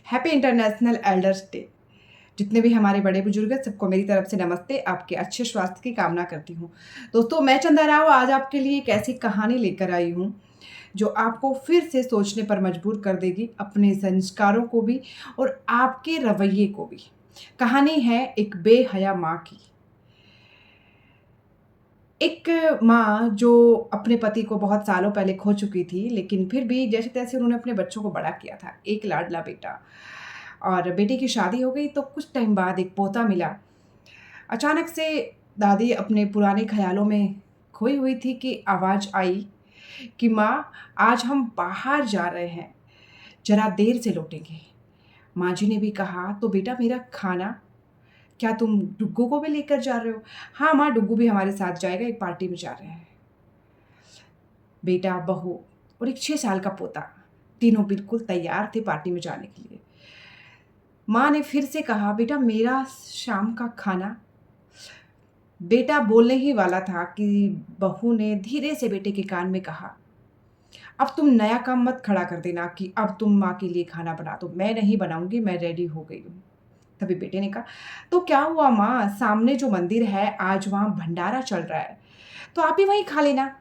Happy international elders day. जितने भी हमारे बड़े बुजुर्ग हैं सबको मेरी तरफ से नमस्ते। आपके अच्छे स्वास्थ्य की कामना करती हूँ। दोस्तों, मैं चंदा राव आज आपके लिए एक ऐसी कहानी लेकर आई हूँ जो आपको फिर से सोचने पर मजबूर कर देगी, अपने संस्कारों को भी और आपके रवैये को भी। कहानी है एक बेहया माँ की। एक माँ जो अपने पति को बहुत सालों पहले खो चुकी थी, लेकिन फिर भी जैसे-तैसे उन्होंने अपने बच्चों को बड़ा किया था, एक लाडला बेटा। और बेटे की शादी हो गई तो कुछ टाइम बाद एक पोता मिला। अचानक से दादी अपने पुराने ख़्यालों में खोई हुई थी कि आवाज़ आई कि माँ, आज हम बाहर जा रहे हैं, ज़रा देर से लौटेंगे। माँ जी ने भी कहा, तो बेटा मेरा खाना? क्या तुम डुग्गू को भी लेकर जा रहे हो? हाँ माँ, डुग्गू भी हमारे साथ जाएगा, एक पार्टी में जा रहे हैं। बेटा, बहू और एक 6 साल का पोता, तीनों बिल्कुल तैयार थे पार्टी में जाने के लिए। माँ ने फिर से कहा, बेटा मेरा शाम का खाना? बेटा बोलने ही वाला था कि बहू ने धीरे से बेटे के कान में कहा, अब तुम नया काम मत खड़ा कर देना कि अब तुम माँ के लिए खाना बना दो। मैं नहीं बनाऊँगी, मैं रेडी हो गई हूँ। तभी बेटे ने कहा, तो क्या हुआ माँ, सामने जो मंदिर है आज वहाँ भंडारा चल रहा है, तो आप भी वहीं खा लेना।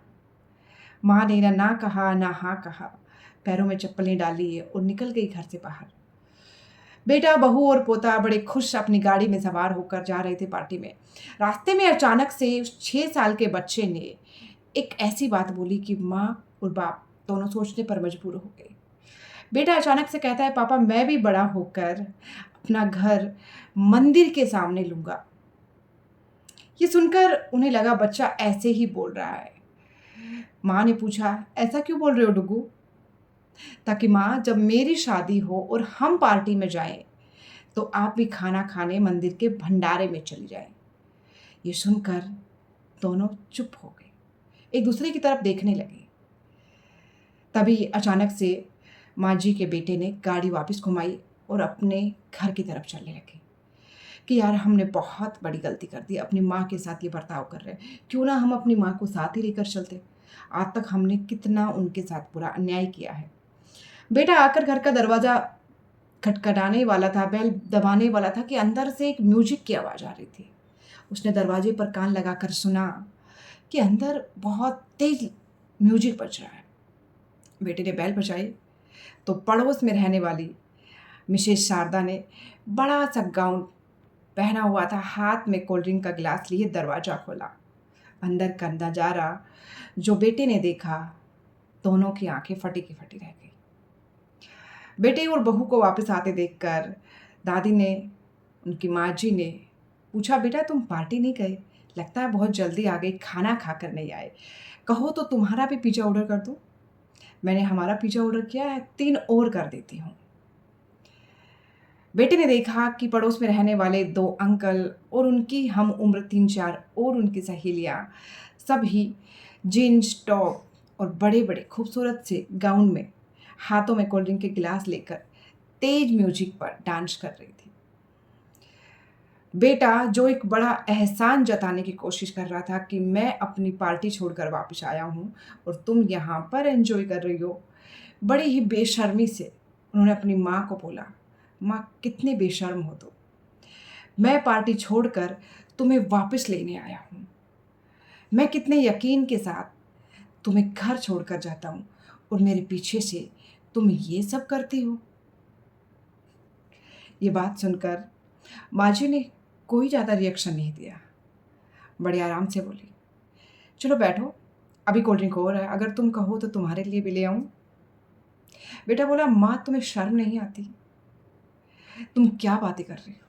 माँ ने ना कहा ना हाँ कहा, पैरों में चप्पलें डाली और निकल गई घर से बाहर। बेटा, बहू और पोता बड़े खुश अपनी गाड़ी में सवार होकर जा रहे थे पार्टी में। रास्ते में अचानक से उस 6 साल के बच्चे ने एक ऐसी बात बोली कि माँ और बाप दोनों सोचने पर मजबूर हो गए। बेटा अचानक से कहता है, पापा मैं भी बड़ा होकर अपना घर मंदिर के सामने लूँगा। ये सुनकर उन्हें लगा बच्चा ऐसे ही बोल रहा है। माँ ने पूछा, ऐसा क्यों बोल रहे हो डुग्गू? ताकि माँ, जब मेरी शादी हो और हम पार्टी में जाएं तो आप भी खाना खाने मंदिर के भंडारे में चली जाएं। ये सुनकर दोनों चुप हो गए, एक दूसरे की तरफ देखने लगे। तभी अचानक से माँ जी के बेटे ने गाड़ी वापस घुमाई और अपने घर की तरफ चलने लगे कि यार हमने बहुत बड़ी गलती कर दी, अपनी माँ के साथ ये बर्ताव कर रहे हैं, क्यों ना हम अपनी माँ को साथ ही लेकर चलते। आज तक हमने कितना उनके साथ बुरा अन्याय किया है। बेटा आकर घर का दरवाज़ा खटखटाने वाला था, बेल दबाने वाला था कि अंदर से एक म्यूज़िक की आवाज़ आ रही थी। उसने दरवाजे पर कान लगाकर सुना कि अंदर बहुत तेज़ म्यूज़िक बज रहा है। बेटे ने बेल बजाई तो पड़ोस में रहने वाली मिसेस शारदा ने बड़ा-सा गाउन पहना हुआ था, हाथ में कोल्ड ड्रिंक का गिलास लिए दरवाज़ा खोला। अंदर का नज़ारा जो बेटे ने देखा, दोनों की आँखें फटी की फटी रह गई। बेटे और बहू को वापस आते देखकर दादी ने, उनकी माँ जी ने पूछा, बेटा तुम पार्टी नहीं गए? लगता है बहुत जल्दी आ गई, खाना खाकर नहीं आए। कहो तो तुम्हारा भी पिज़्ज़ा ऑर्डर कर दूँ? मैंने हमारा पिज़्ज़ा ऑर्डर किया है, 3 और कर देती हूँ। बेटे ने देखा कि पड़ोस में रहने वाले 2 अंकल और उनकी हम उम्र 3-4 और उनकी सहेलियाँ सभी जीन्स टॉप और बड़े-बड़े खूबसूरत से गाउन में, हाथों में कोल्ड ड्रिंक के गिलास लेकर तेज म्यूजिक पर डांस कर रही थी। बेटा जो एक बड़ा एहसान जताने की कोशिश कर रहा था कि मैं अपनी पार्टी छोड़कर वापस आया हूँ और तुम यहाँ पर एन्जॉय कर रही हो, बड़ी ही बेशर्मी से उन्होंने अपनी माँ को बोला, माँ कितने बेशर्म हो तुम। मैं पार्टी छोड़कर तुम्हें वापस लेने आया हूँ। मैं कितने यकीन के साथ तुम्हें घर छोड़कर जाता हूँ और मेरे पीछे से तुम ये सब करती हो। ये बात सुनकर माँ जी ने कोई ज़्यादा रिएक्शन नहीं दिया। बड़े आराम से बोली, चलो बैठो, अभी कोल्ड ड्रिंक और है, अगर तुम कहो तो तुम्हारे लिए भी ले आऊँ? बेटा बोला, माँ तुम्हें शर्म नहीं आती? तुम क्या बातें कर रही हो?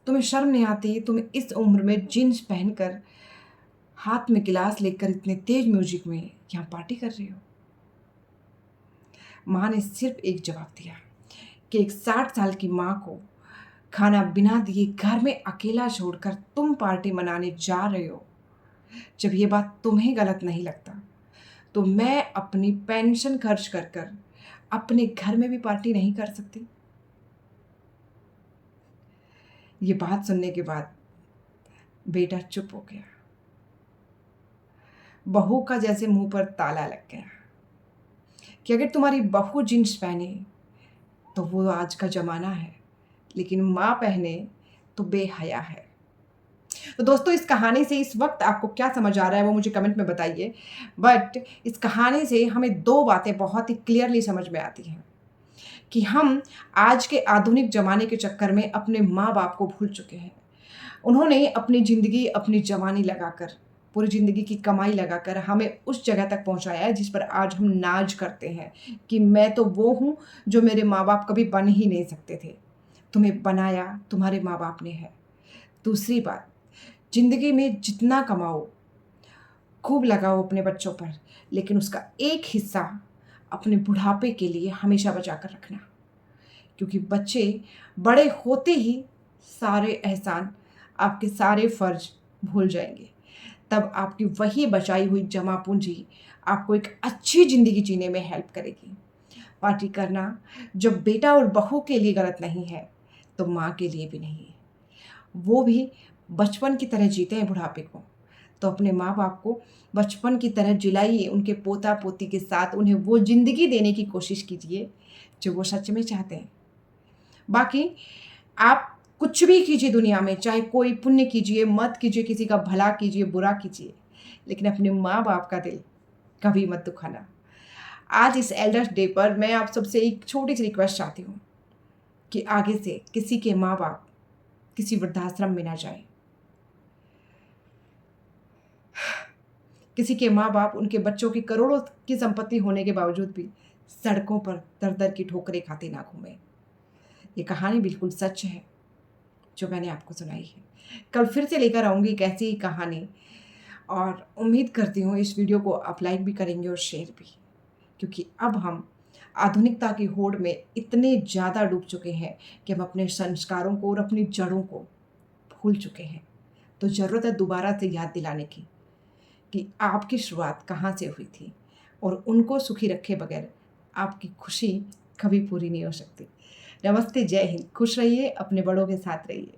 तुम्हें शर्म नहीं आती? तुम इस उम्र में जीन्स पहनकर, हाथ में गिलास लेकर इतने तेज म्यूजिक में यहाँ पार्टी कर रही हो? माँ ने सिर्फ एक जवाब दिया कि एक 60 साल की माँ को खाना बिना दिए घर में अकेला छोड़कर तुम पार्टी मनाने जा रहे हो। जब ये बात तुम्हें गलत नहीं लगता, तो मैं अपनी पेंशन खर्च कर कर अपने घर में भी पार्टी नहीं कर सकती? ये बात सुनने के बाद बेटा चुप हो गया। बहू का जैसे मुंह पर ताला लग गया कि अगर तुम्हारी बहू जीन्स पहने तो वो आज का ज़माना है, लेकिन माँ पहने तो बेहया है। तो दोस्तों, इस कहानी से इस वक़्त आपको क्या समझ आ रहा है वो मुझे कमेंट में बताइए। बट इस कहानी से हमें 2 बातें बहुत ही क्लियरली समझ में आती हैं कि हम आज के आधुनिक ज़माने के चक्कर में अपने माँ-बाप को भूल चुके हैं। उन्होंने अपनी ज़िंदगी, अपनी जवानी लगाकर, पूरी ज़िंदगी की कमाई लगाकर हमें उस जगह तक पहुँचाया है जिस पर आज हम नाज़ करते हैं कि मैं तो वो हूँ जो मेरे माँ-बाप कभी बन ही नहीं सकते थे। तुम्हें बनाया तुम्हारे माँ-बाप ने है। दूसरी बात, ज़िंदगी में जितना कमाओ, खूब लगाओ अपने बच्चों पर, लेकिन उसका एक हिस्सा अपने बुढ़ापे के लिए हमेशा बचा कर रखना। क्योंकि बच्चे बड़े होते ही सारे एहसान, आपके सारे फ़र्ज़ भूल जाएँगे। तब आपकी वही बचाई हुई जमा पूँजी आपको एक अच्छी ज़िंदगी जीने में हेल्प करेगी। पार्टी करना जब बेटा और बहू के लिए गलत नहीं है, तो माँ के लिए भी नहीं है। वो भी बचपन की तरह जीते हैं बुढ़ापे को, तो अपने माँ-बाप को बचपन की तरह जिलाइए, उनके पोता-पोती के साथ उन्हें वो ज़िंदगी देने की कोशिश कीजिए, जो वो सच में चाहते हैं। बाकी आप कुछ भी कीजिए दुनिया में, चाहे कोई पुण्य कीजिए, मत कीजिए, किसी का भला कीजिए, बुरा कीजिए, लेकिन अपने माँ-बाप का दिल कभी मत दुखाना। आज इस एल्डर्स डे पर मैं आप सबसे एक छोटी-सी रिक्वेस्ट चाहती हूँ कि आगे से किसी के माँ-बाप किसी वृद्धाश्रम में ना जाएँ। किसी के माँ-बाप उनके बच्चों की करोड़ों की संपत्ति होने के बावजूद भी सड़कों पर दर-दर की ठोकरें खाते ना घूमें। ये कहानी बिल्कुल सच है, जो मैंने आपको सुनाई है। कल फिर से लेकर आऊँगी एक ऐसी ही कहानी, और उम्मीद करती हूँ इस वीडियो को आप लाइक भी करेंगे और शेयर भी। क्योंकि अब हम आधुनिकता की होड़ में इतने ज़्यादा डूब चुके हैं कि हम अपने संस्कारों को और अपनी जड़ों को भूल चुके हैं। तो ज़रूरत है दोबारा से याद दिलाने की कि आपकी शुरुआत कहाँ से हुई थी, और उनको सुखी रखे बगैर आपकी खुशी कभी पूरी नहीं हो सकती। नमस्ते, जय हिंद। खुश रहिए, अपने बड़ों के साथ रहिए।